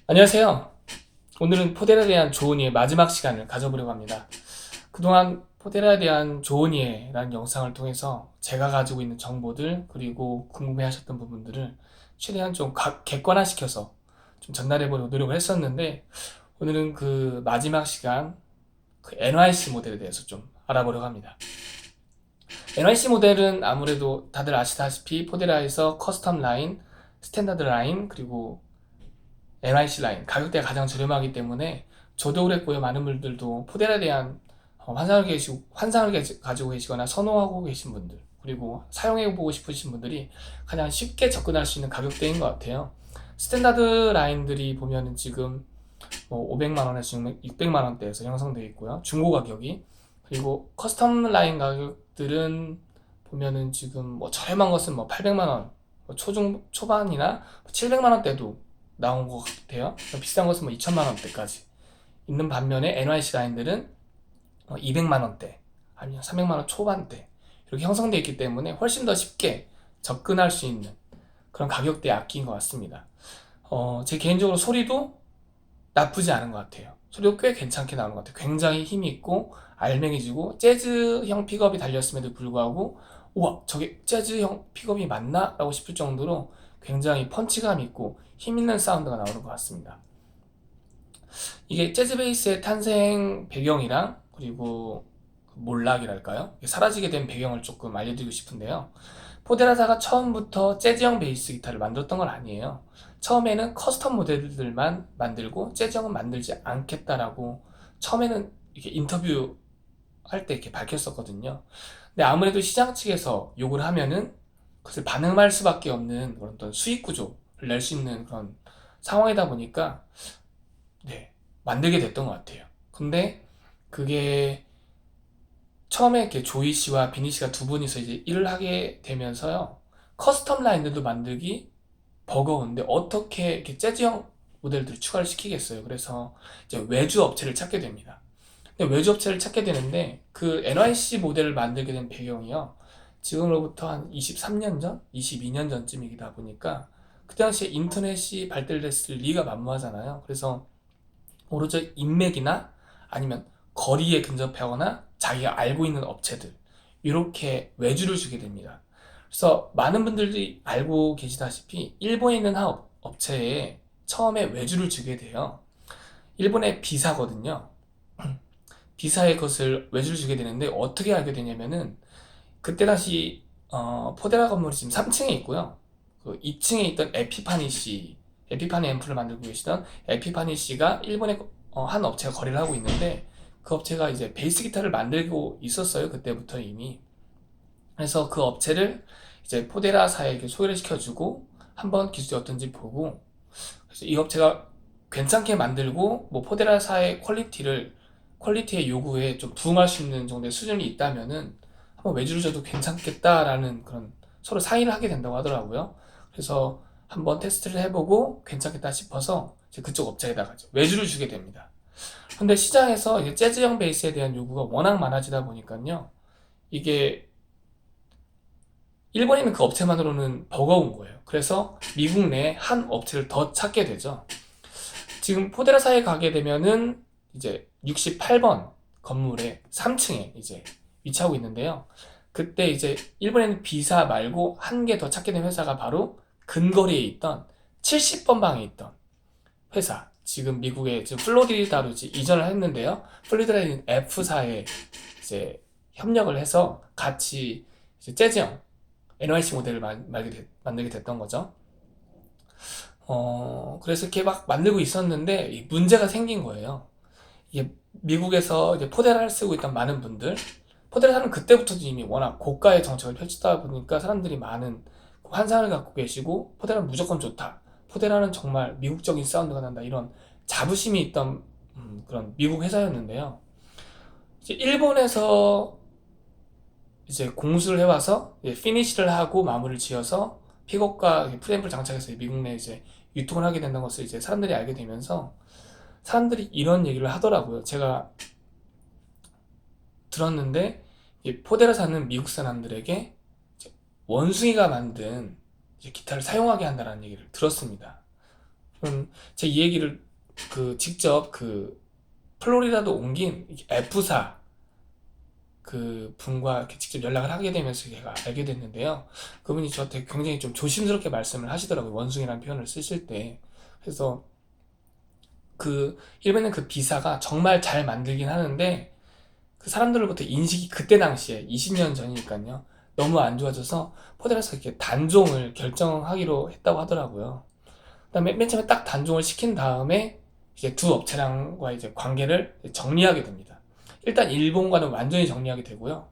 안녕하세요. 오늘은 포데라에 대한 좋은 이의 마지막 시간을 가져보려고 합니다. 그동안 포데라에 대한 좋은 이해라는 영상을 통해서 제가 가지고 있는 정보들 그리고 궁금해하셨던 부분들을 최대한 좀 객관화시켜서 좀 전달해보려고 노력을 했었는데 오늘은 그 마지막 시간 그 NYC 모델에 대해서 좀 알아보려고 합니다. NYC 모델은 아무래도 다들 아시다시피 포데라에서 커스텀 라인, 스탠다드 라인 그리고 NYC 라인 가격대가 가장 저렴하기 때문에 저도 그랬고요. 많은 분들도 포델에 대한 환상을 가지고 계시거나 선호하고 계신 분들 그리고 사용해보고 싶으신 분들이 가장 쉽게 접근할 수 있는 가격대인 것 같아요. 스탠다드 라인들이 보면은 지금 뭐 500만 원에서 600만 원대에서 형성되어 있고요. 중고 가격이. 그리고 커스텀 라인 가격들은 보면은 지금 뭐 저렴한 것은 뭐 800만 원, 뭐 초반이나 700만 원대도 나온 것 같아요. 비싼 것은 뭐 2천만 원대까지 있는 반면에 NYC 라인들은 200만 원대 아니면 300만 원 초반대 이렇게 형성되어 있기 때문에 훨씬 더 쉽게 접근할 수 있는 그런 가격대에 아낀 것 같습니다. 제 개인적으로 소리도 나쁘지 않은 것 같아요. 소리도 꽤 괜찮게 나오는 것 같아요. 굉장히 힘이 있고 알맹이지고 재즈형 픽업이 달렸음에도 불구하고 우와 저게 재즈형 픽업이 맞나? 라고 싶을 정도로 굉장히 펀치감 있고 힘 있는 사운드가 나오는 것 같습니다. 이게 재즈 베이스의 탄생 배경이랑 그리고 몰락이랄까요? 사라지게 된 배경을 조금 알려드리고 싶은데요. 포데라사가 처음부터 재즈형 베이스 기타를 만들었던 건 아니에요. 처음에는 커스텀 모델들만 만들고 재즈형은 만들지 않겠다라고 처음에는 이렇게 인터뷰 할 때 이렇게 밝혔었거든요. 근데 아무래도 시장 측에서 욕을 하면은 그것을 반응할 수밖에 없는 그런 어떤 수익 구조를 낼 수 있는 그런 상황이다 보니까 네, 만들게 됐던 것 같아요. 근데 그게 처음에 이렇게 조이 씨와 비니 씨가 두 분이서 이제 일을 하게 되면서요. 커스텀 라인들도 만들기 버거운데 어떻게 이렇게 재즈형 모델들을 추가를 시키겠어요. 그래서 이제 외주 업체를 찾게 됩니다. 근데 외주 업체를 찾게 되는데 그 NYC 모델을 만들게 된 배경이요. 지금으로부터 한 23년 전, 22년 전쯤이다 보니까 그 당시에 인터넷이 발달됐을 리가 만무하잖아요. 그래서 오로지 인맥이나 아니면 거리에 근접하거나 자기가 알고 있는 업체들 이렇게 외주를 주게 됩니다. 그래서 많은 분들이 알고 계시다시피 일본에 있는 한 업체에 처음에 외주를 주게 돼요. 일본의 비사거든요. 비사의 것을 외주를 주게 되는데 어떻게 알게 되냐면은 그때 다시 포데라 건물이 지금 3층에 있고요. 그 2층에 있던 에피파니 앰플을 만들고 계시던 에피파니 씨가 일본의 한 업체가 거래를 하고 있는데 그 업체가 이제 베이스 기타를 만들고 있었어요. 그때부터 이미. 그래서 그 업체를 이제 포데라사에게 소개를 시켜주고 한번 기술이 어떤지 보고 그래서 이 업체가 괜찮게 만들고 뭐 포데라사의 퀄리티의 요구에 좀 부응할 수 있는 정도의 수준이 있다면은 한번 외주를 줘도 괜찮겠다라는 그런 서로 상의를 하게 된다고 하더라고요. 그래서 한번 테스트를 해보고 괜찮겠다 싶어서 이제 그쪽 업체에다가 외주를 주게 됩니다. 근데 시장에서 이제 재즈형 베이스에 대한 요구가 워낙 많아지다 보니까요. 이게 일본에 있는 그 업체만으로는 버거운 거예요. 그래서 미국 내 한 업체를 더 찾게 되죠. 지금 포데라사에 가게 되면은 이제 68번 건물의 3층에 이제 위치하고 있는데요. 그때 이제 일본에는 비사 말고 한 개 더 찾게 된 회사가 바로 근거리에 있던 70번 방에 있던 회사. 지금 미국의 지금 플로리다로 이제 이전을 했는데요. 플로리다에 있는 F사에 이제 협력을 해서 같이 이제 재즈형 NYC 모델을 만들게 됐던 거죠. 그래서 이렇게 막 만들고 있었는데 문제가 생긴 거예요. 이게 미국에서 이제 포데라를 쓰고 있던 많은 분들, 포데라는 그때부터 이미 워낙 고가의 정책을 펼치다 보니까 사람들이 많은 환상을 갖고 계시고 포데라는 무조건 좋다. 포데라는 정말 미국적인 사운드가 난다. 이런 자부심이 있던 그런 미국 회사였는데요. 이제 일본에서 이제 공수를 해와서 이제 피니시를 하고 마무리를 지어서 픽업과 프리앰프를 장착해서 미국 내에 이제 유통을 하게 된다는 것을 이제 사람들이 알게 되면서 사람들이 이런 얘기를 하더라고요. 제가 들었는데 이 포데라 사는 미국 사람들에게 이제 원숭이가 만든 이제 기타를 사용하게 한다는 얘기를 들었습니다. 제 이 얘기를 직접 플로리다도 옮긴 F사 분과 이렇게 직접 연락을 하게 되면서 제가 알게 됐는데요. 그분이 저한테 굉장히 좀 조심스럽게 말씀을 하시더라고요. 원숭이라는 표현을 쓰실 때. 그래서 일본의 비사가 정말 잘 만들긴 하는데 사람들로부터 인식이 그때 당시에 20년 전이니까요. 너무 안 좋아져서 포대라서 이렇게 단종을 결정하기로 했다고 하더라고요. 그다음에 맨 처음에 딱 단종을 시킨 다음에 이제 두 업체랑과 이제 관계를 정리하게 됩니다. 일단 일본과는 완전히 정리하게 되고요.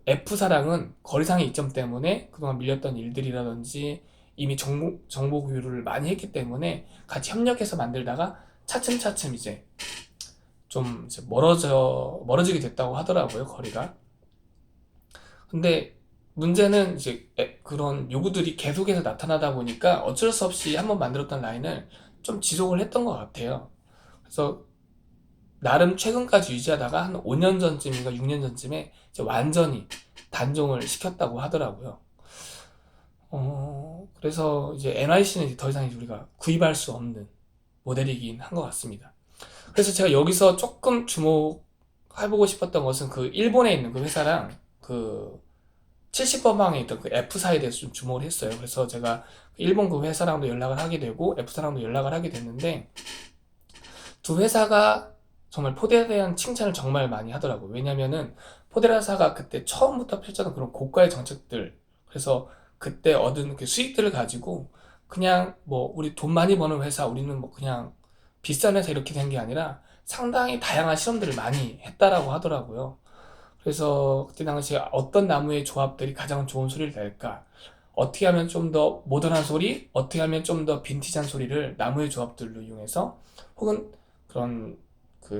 F사랑은 거리상의 이점 때문에 그동안 밀렸던 일들이라든지 이미 정보 공유를 많이 했기 때문에 같이 협력해서 만들다가 차츰차츰 이제 좀 이제 멀어지게 됐다고 하더라고요, 거리가. 근데 문제는 이제 그런 요구들이 계속해서 나타나다 보니까 어쩔 수 없이 한번 만들었던 라인을 좀 지속을 했던 것 같아요. 그래서 나름 최근까지 유지하다가 한 5년 전쯤인가 6년 전쯤에 이제 완전히 단종을 시켰다고 하더라고요. 그래서 이제 NYC는 이제 더 이상 우리가 구입할 수 없는 모델이긴 한 것 같습니다. 그래서 제가 여기서 조금 주목해보고 싶었던 것은 일본에 있는 회사랑 70번방에 있던 F사에 대해서 좀 주목을 했어요. 그래서 제가 일본 회사랑도 연락을 하게 되고 F사랑도 연락을 하게 됐는데 두 회사가 정말 포대에 대한 칭찬을 정말 많이 하더라고요. 왜냐면은 포데라사가 그때 처음부터 펼쳤던 그런 고가의 정책들, 그래서 그때 얻은 수익들을 가지고 그냥 뭐 우리 돈 많이 버는 회사, 우리는 뭐 그냥 비싼 회사 이렇게 된 게 아니라 상당히 다양한 실험들을 많이 했다라고 하더라고요. 그래서 그때 당시에 어떤 나무의 조합들이 가장 좋은 소리를 낼까? 어떻게 하면 좀 더 모던한 소리, 어떻게 하면 좀 더 빈티지한 소리를 나무의 조합들로 이용해서 혹은 그런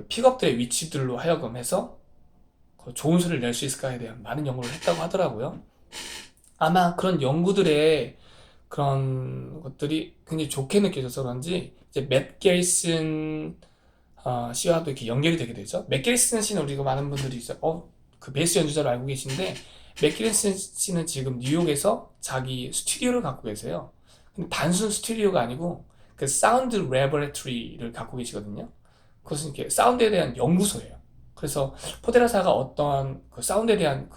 픽업들의 위치들로 하여금 해서 좋은 소리를 낼 수 있을까에 대한 많은 연구를 했다고 하더라고요. 아마 그런 연구들의 그런 것들이 굉장히 좋게 느껴져서 그런지 이제 맷 게리슨 씨와도 이렇게 연결이 되게 되죠. 맷 게리슨 씨는 우리가 많은 분들이 이제 베이스 연주자로 알고 계신데 맷 게리슨 씨는 지금 뉴욕에서 자기 스튜디오를 갖고 계세요. 근데 단순 스튜디오가 아니고 사운드 레버레토리를 갖고 계시거든요. 그것은 이렇게 사운드에 대한 연구소예요. 그래서 포데라사가 어떤 사운드에 대한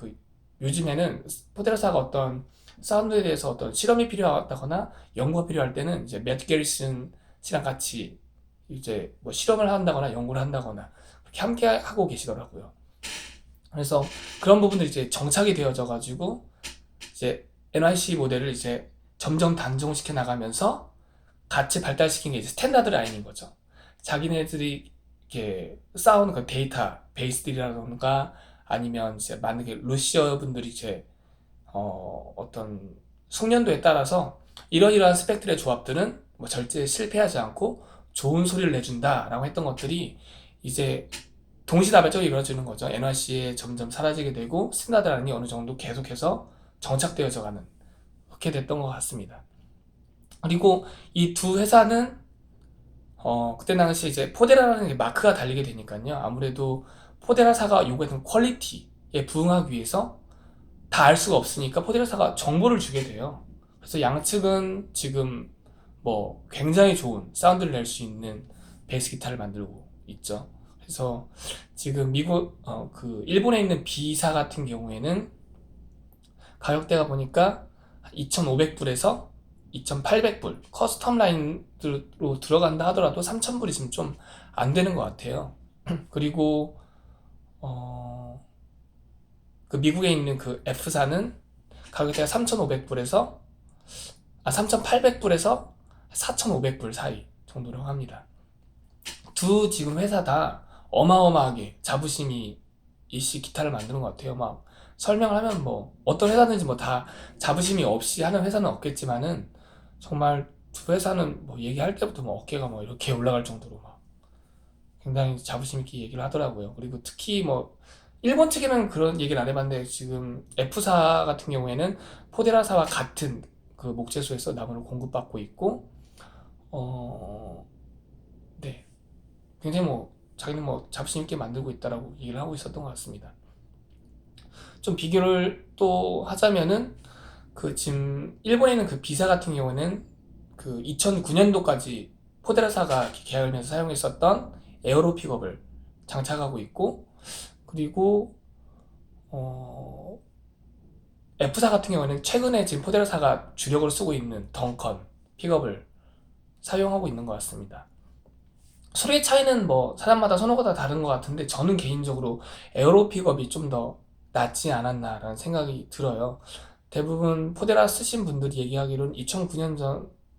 요즘에는 포데라사가 어떤 사운드에 대해서 어떤 실험이 필요하다거나 연구가 필요할 때는 이제 맷 게리슨 씨랑 같이 이제 뭐 실험을 한다거나 연구를 한다거나 그렇게 함께 하고 계시더라고요. 그래서 그런 부분들이 이제 정착이 되어져 가지고 이제 NYC 모델을 이제 점점 단종시켜 나가면서 같이 발달시킨 게 이제 스탠다드 라인인 거죠. 자기네들이 이렇게 쌓은 데이터 베이스들이라던가 아니면 이제 만약에 러시아 분들이 이제 어떤 숙련도에 따라서 이러이러한 스펙트의 조합들은 뭐 절대 실패하지 않고 좋은 소리를 내준다라고 했던 것들이 이제 동시다발적으로 이루어지는 거죠. NRC에 점점 사라지게 되고 스탠다드라인이 어느 정도 계속해서 정착되어져 가는 그렇게 됐던 것 같습니다. 그리고 이 두 회사는 그때 당시 이제 포데라라는 마크가 달리게 되니까요. 아무래도 포데라사가 요구했던 퀄리티에 부응하기 위해서 다 알 수가 없으니까 포데라사가 정보를 주게 돼요. 그래서 양측은 지금 뭐 굉장히 좋은 사운드를 낼 수 있는 베이스 기타를 만들고 있죠. 그래서 지금 일본에 있는 B사 같은 경우에는 가격대가 보니까 2,500불에서 2,800불 커스텀 라인으로 들어간다 하더라도 3,000불이 지금 좀 안 되는 것 같아요. 그리고 미국에 있는 F사는 가격대가 3,500불에서 3,800불에서 4,500불 사이 정도로 합니다. 두 지금 회사 다 어마어마하게 자부심이 이씨 기타를 만드는 것 같아요. 막 설명을 하면 뭐 어떤 회사든지 뭐 다 자부심이 없이 하는 회사는 없겠지만은 정말 두 회사는 뭐 얘기할 때부터 뭐 어깨가 뭐 이렇게 올라갈 정도로 막 굉장히 자부심 있게 얘기를 하더라고요. 그리고 특히 뭐 일본 측에는 그런 얘기를 안 해봤는데 지금 F사 같은 경우에는 포데라사와 같은 목재소에서 나무를 공급받고 있고 네, 굉장히 뭐 자기는 뭐 자부심 있게 만들고 있다라고 얘기를 하고 있었던 것 같습니다. 좀 비교를 또 하자면은 지금 일본에 있는 B사 같은 경우는 그 2009년도까지 포데라사가 계열면서 사용했었던 에어로 픽업을 장착하고 있고, 그리고 F사 같은 경우는 최근에 지금 포데라사가 주력으로 쓰고 있는 덩컨 픽업을 사용하고 있는 것 같습니다. 소리의 차이는 뭐 사람마다 선호가 다 다른 것 같은데, 저는 개인적으로 에어로 픽업이 좀 더 낫지 않았나라는 생각이 들어요. 대부분 포데라 쓰신 분들이 얘기하기로는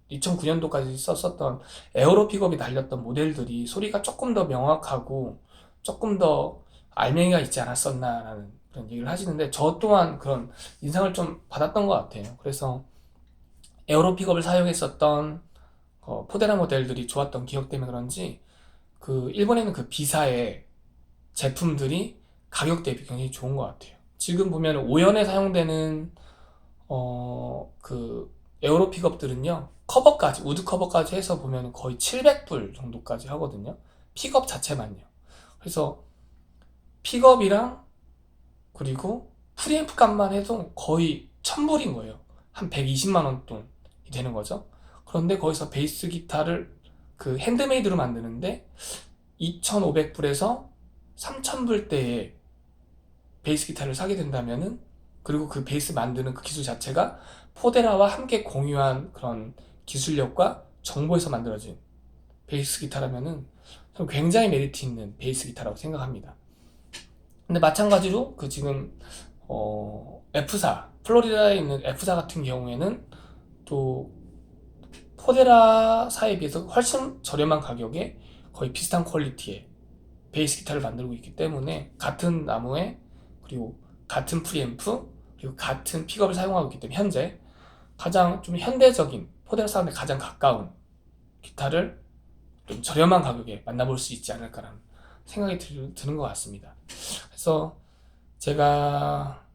2009년도까지 썼었던 에어로 픽업이 달렸던 모델들이 소리가 조금 더 명확하고 조금 더 알맹이가 있지 않았었나라는 그런 얘기를 하시는데, 저 또한 그런 인상을 좀 받았던 것 같아요. 그래서 에어로 픽업을 사용했었던 포데라 모델들이 좋았던 기억 때문에 그런지, 그 일본에는 그 B사의 제품들이 가격 대비 굉장히 좋은 것 같아요. 지금 보면 5연에 사용되는 그 에어로 픽업들은요, 커버까지, 우드 커버까지 해서 보면 거의 700불 정도까지 하거든요. 픽업 자체만요. 그래서 픽업이랑 그리고 프리앰프 값만 해도 거의 1000불인 거예요. 한 120만 원 돈이 되는 거죠. 그런데 거기서 베이스 기타를 그 핸드메이드로 만드는데 2,500불에서 3,000불대의 베이스 기타를 사게 된다면은, 그리고 그 베이스 만드는 그 기술 자체가 포데라와 함께 공유한 그런 기술력과 정보에서 만들어진 베이스 기타라면은 저는 굉장히 메리트 있는 베이스 기타라고 생각합니다. 근데 마찬가지로 그 지금 F사, 플로리다에 있는 F사 같은 경우에는 또 포데라사에 비해서 훨씬 저렴한 가격에 거의 비슷한 퀄리티의 베이스 기타를 만들고 있기 때문에, 같은 나무에 그리고 같은 프리앰프 그리고 같은 픽업을 사용하고 있기 때문에 현재 가장 좀 현대적인, 포데라 사운드에 가장 가까운 기타를 좀 저렴한 가격에 만나볼 수 있지 않을까라는 생각이 드는 것 같습니다. 그래서 제가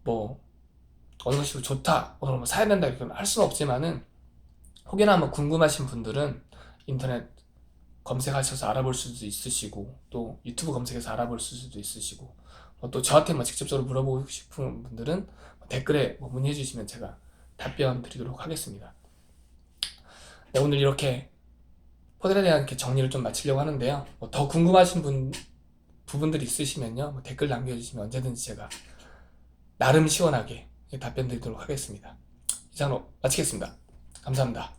뭐 어느 것이 좋다, 오늘 뭐 사야 된다 이렇게 할 수는 없지만은, 혹여나 한번 궁금하신 분들은 인터넷 검색하셔서 알아볼 수도 있으시고, 또 유튜브 검색해서 알아볼 수도 있으시고, 또 저한테 뭐 직접적으로 물어보고 싶은 분들은 댓글에 뭐 문의해 주시면 제가 답변 드리도록 하겠습니다. 네, 오늘 이렇게 포델에 대한 이렇게 정리를 좀 마치려고 하는데요. 더 궁금하신 부분들이 있으시면요, 댓글 남겨주시면 언제든지 제가 나름 시원하게 답변 드리도록 하겠습니다. 이상으로 마치겠습니다. 감사합니다.